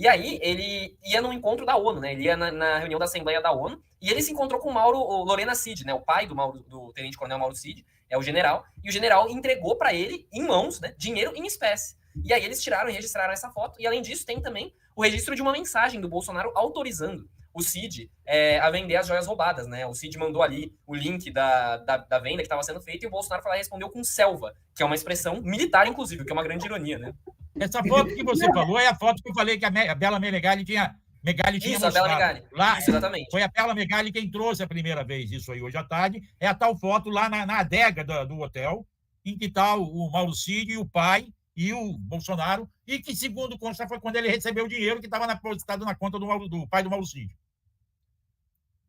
E aí ele ia no encontro da ONU, né? Ele ia na reunião da Assembleia da ONU e ele se encontrou com o Lorena Cid, né? O pai do tenente-coronel Mauro Cid, é o general, e o general entregou para ele, em mãos, né, dinheiro em espécie. E aí eles tiraram e registraram essa foto, e além disso tem também o registro de uma mensagem do Bolsonaro autorizando o Cid a vender as joias roubadas, né? O Cid mandou ali o link da venda que estava sendo feita e o Bolsonaro foi lá e respondeu com selva, que é uma expressão militar, inclusive, que é uma grande ironia, né? Essa foto que você falou é a foto que eu falei que a Bela Megali tinha isso, a Bela Megali. Lá, isso, exatamente. Foi a Bela Megali quem trouxe a primeira vez isso aí hoje à tarde. É a tal foto lá na adega do hotel, em que está o Mauro Cid, o pai e o Bolsonaro, e que, segundo consta, foi quando ele recebeu o dinheiro que estava depositado na conta do pai do Mauro Cid.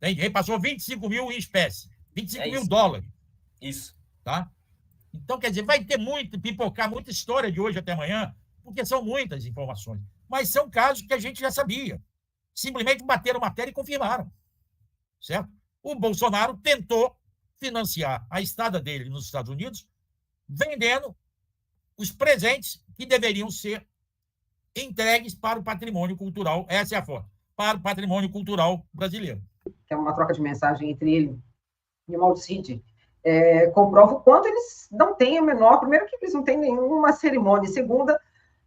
Ele passou 25 mil em espécie, 25 mil dólares. Isso. Tá? Então, quer dizer, vai ter pipocar muita história de hoje até amanhã, porque são muitas informações. Mas são casos que a gente já sabia. Simplesmente bateram matéria e confirmaram. Certo? O Bolsonaro tentou financiar a estada dele nos Estados Unidos vendendo os presentes que deveriam ser entregues para o patrimônio cultural, essa é a foto, para o patrimônio cultural brasileiro. Que é uma troca de mensagem entre ele e o Mauro Cid, comprova o quanto eles não têm a menor... Primeiro que eles não têm nenhuma cerimônia, segunda,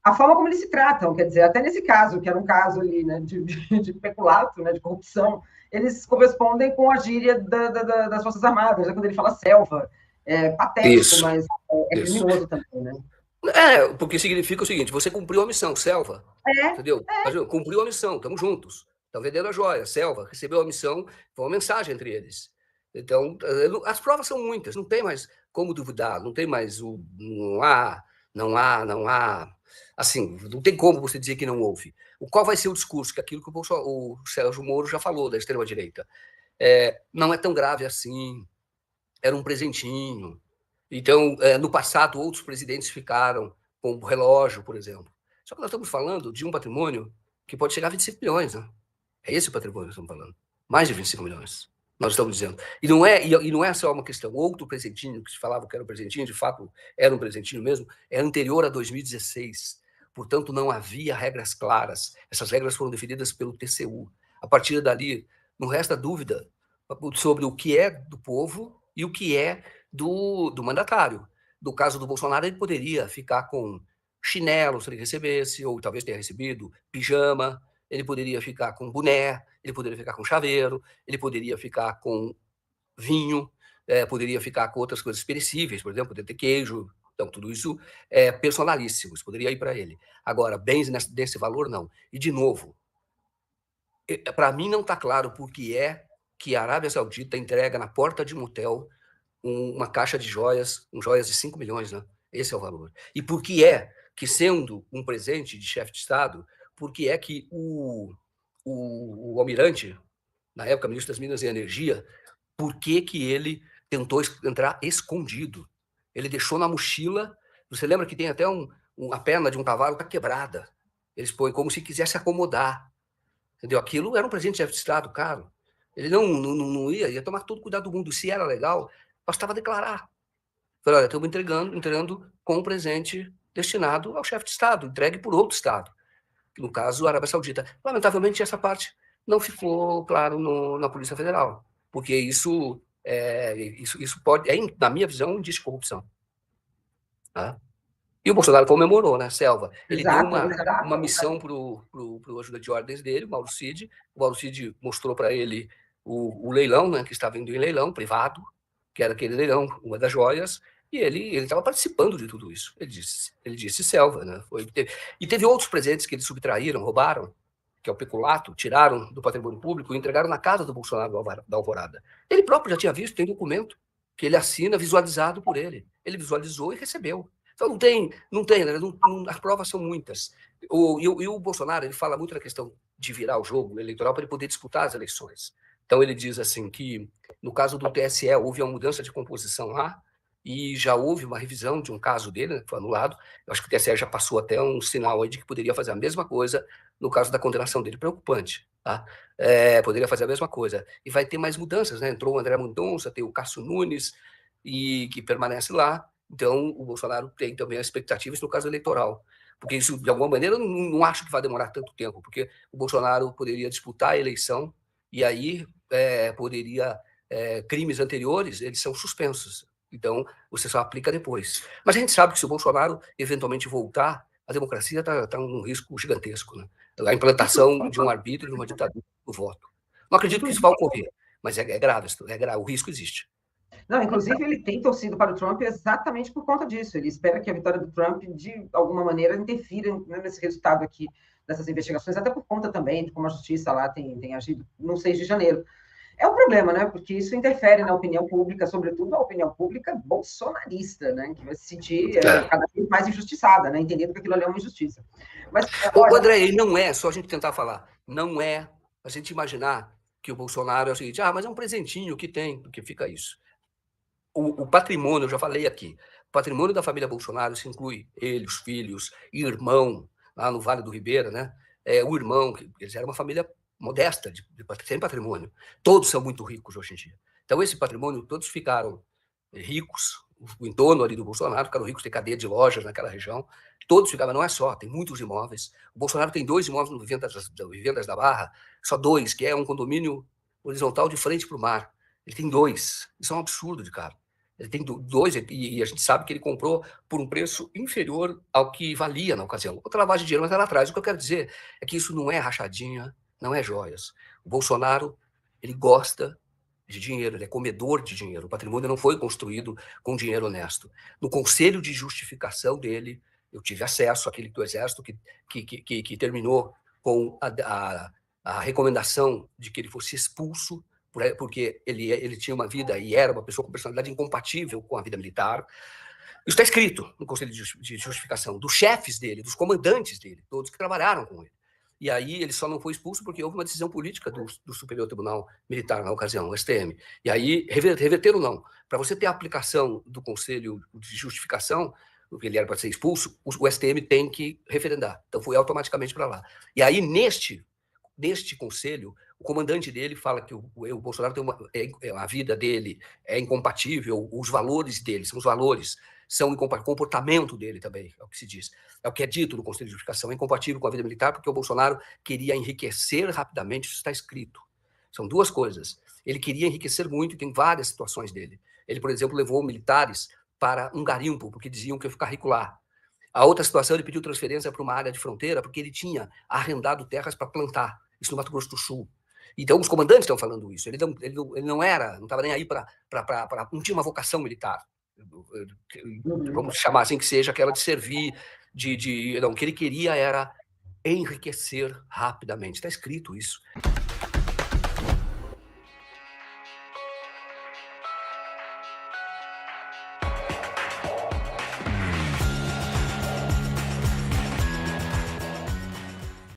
a forma como eles se tratam, quer dizer, até nesse caso, que era um caso ali, né, de peculato, né, de corrupção, eles correspondem com a gíria das Forças Armadas, né, quando ele fala selva, patético, isso, mas criminoso também, né? Porque significa o seguinte, você cumpriu a missão, selva, entendeu? Cumpriu a missão, estamos juntos, estão vendendo a joia, selva, recebeu a missão, foi uma mensagem entre eles. Então, as provas são muitas, não tem mais como duvidar, não tem mais não há, assim, não tem como você dizer que não houve. Qual vai ser o discurso? Que aquilo que o Sérgio Moro já falou, da extrema-direita. Não é tão grave assim, era um presentinho. Então, no passado, outros presidentes ficaram com o relógio, por exemplo. Só que nós estamos falando de um patrimônio que pode chegar a 25 milhões, né? É esse o patrimônio que estamos falando. Mais de 25 milhões. Nós estamos dizendo. E não é só uma questão. Outro presentinho, que se falava que era um presentinho, de fato era um presentinho mesmo, é anterior a 2016. Portanto, não havia regras claras. Essas regras foram definidas pelo TCU. A partir dali, não resta dúvida sobre o que é do povo e o que é do mandatário. No caso do Bolsonaro, ele poderia ficar com chinelo, se ele recebesse, ou talvez tenha recebido, pijama, ele poderia ficar com boné, ele poderia ficar com chaveiro, ele poderia ficar com vinho, poderia ficar com outras coisas perecíveis, por exemplo, poderia ter queijo. Então, tudo isso é personalíssimo, isso poderia ir para ele. Agora, bens desse valor, não. E, de novo, para mim não está claro por que é que a Arábia Saudita entrega na porta de um hotel uma caixa de joias, joias de 5 milhões, né? Esse é o valor. E por que é que, sendo um presente de chefe de Estado, por que é que o almirante, na época ministro das Minas e Energia, por que ele tentou entrar escondido? Ele deixou na mochila, você lembra que tem até a perna de um cavalo está quebrada. Eles põem como se quisesse acomodar. Entendeu? Aquilo era um presente de chefe de Estado, caro. Ele não ia tomar todo o cuidado do mundo. Se era legal, bastava declarar. Falei, olha, estamos entregando com um presente destinado ao chefe de Estado, entregue por outro Estado, no caso, a Arábia Saudita. Lamentavelmente, essa parte não ficou claro na Polícia Federal, porque isso pode, na minha visão, um indício de corrupção. Tá? E o Bolsonaro comemorou, né, Selva? Ele deu uma missão para o ajuda de ordens dele, o Mauro Cid. O Mauro Cid mostrou para ele o leilão, né, que estava indo em leilão privado, que era aquele leilão, uma das joias, e ele estava participando de tudo isso. Ele disse Selva, né? E teve outros presentes que eles subtraíram, roubaram, que é o peculato, tiraram do patrimônio público e entregaram na casa do Bolsonaro da Alvorada. Ele próprio já tinha visto, tem documento que ele assina, visualizado por ele. Ele visualizou e recebeu. Então não tem, né? As provas são muitas. E o Bolsonaro, ele fala muito na questão de virar o jogo eleitoral para ele poder disputar as eleições. Então ele diz assim que, no caso do TSE, houve uma mudança de composição lá, e já houve uma revisão de um caso dele, né, que foi anulado. Eu acho que o TSE já passou até um sinal aí de que poderia fazer a mesma coisa no caso da condenação dele, preocupante. Tá? Poderia fazer a mesma coisa. E vai ter mais mudanças, né? Entrou o André Mendonça, tem o Cássio Nunes, que permanece lá. Então, o Bolsonaro tem também as expectativas no caso eleitoral. porque isso, de alguma maneira, eu não acho que vai demorar tanto tempo, porque o Bolsonaro poderia disputar a eleição e aí poderia... crimes anteriores, eles são suspensos. Então, você só aplica depois. Mas a gente sabe que se o Bolsonaro eventualmente voltar, a democracia está num risco gigantesco, né? A implantação de um arbítrio, de uma ditadura do voto. Não acredito que isso vá ocorrer, mas é grave, o risco existe. Não, inclusive, ele tem torcido para o Trump exatamente por conta disso. Ele espera que a vitória do Trump, de alguma maneira, interfira nesse resultado aqui dessas investigações, até por conta também de como a justiça lá tem agido no 6 de janeiro. É um problema, né? Porque isso interfere na opinião pública, sobretudo a opinião pública bolsonarista, né? Que vai se sentir cada vez mais injustiçada, né? Entendendo que aquilo ali é uma injustiça. Mas, olha... André, ele não é, só a gente tentar falar, não é a gente imaginar que o Bolsonaro é o seguinte, mas é um presentinho que tem, porque fica isso. O patrimônio, eu já falei aqui, o patrimônio da família Bolsonaro se inclui ele, os filhos, irmão, lá no Vale do Ribeira, né? O irmão, eles eram uma família modesta, sem patrimônio. Todos são muito ricos hoje em dia. Então, esse patrimônio, todos ficaram ricos, o entorno ali do Bolsonaro, ficaram ricos, tem cadeia de lojas naquela região, todos ficavam, não é só, tem muitos imóveis. O Bolsonaro tem 2 imóveis no Vivendas da Barra, só 2, que é um condomínio horizontal de frente para o mar. Ele tem 2, isso é um absurdo de caro. Ele tem 2, e a gente sabe que ele comprou por um preço inferior ao que valia na ocasião. Outra lavagem de dinheiro, mas lá atrás. O que eu quero dizer é que isso não é rachadinha, não é joias. O Bolsonaro, ele gosta de dinheiro, ele é comedor de dinheiro. O patrimônio não foi construído com dinheiro honesto. No conselho de justificação dele, eu tive acesso àquele do Exército que terminou com a recomendação de que ele fosse expulso, porque ele tinha uma vida e era uma pessoa com personalidade incompatível com a vida militar. Isso está escrito no conselho de justificação, dos chefes dele, dos comandantes dele, todos que trabalharam com ele. E aí ele só não foi expulso porque houve uma decisão política do Superior Tribunal Militar na ocasião, o STM. E aí reverteram não. Para você ter a aplicação do Conselho de Justificação, porque ele era para ser expulso, o STM tem que referendar. Então foi automaticamente para lá. E aí neste conselho, o comandante dele fala que o Bolsonaro tem a vida dele é incompatível, os valores dele, são os valores, são incompatíveis, o comportamento dele também, é o que se diz. É o que é dito no Conselho de Justificação, é incompatível com a vida militar, porque o Bolsonaro queria enriquecer rapidamente, isso está escrito. São 2 coisas. Ele queria enriquecer muito, e tem várias situações dele. Ele, por exemplo, levou militares para um garimpo, porque diziam que ia ficar rico lá. A outra situação, ele pediu transferência para uma área de fronteira, porque ele tinha arrendado terras para plantar, isso no Mato Grosso do Sul. Então, os comandantes estão falando isso. Ele não estava nem aí não tinha uma vocação militar. Vamos chamar assim que seja, aquela de servir, não, o que ele queria era enriquecer rapidamente. Está escrito isso.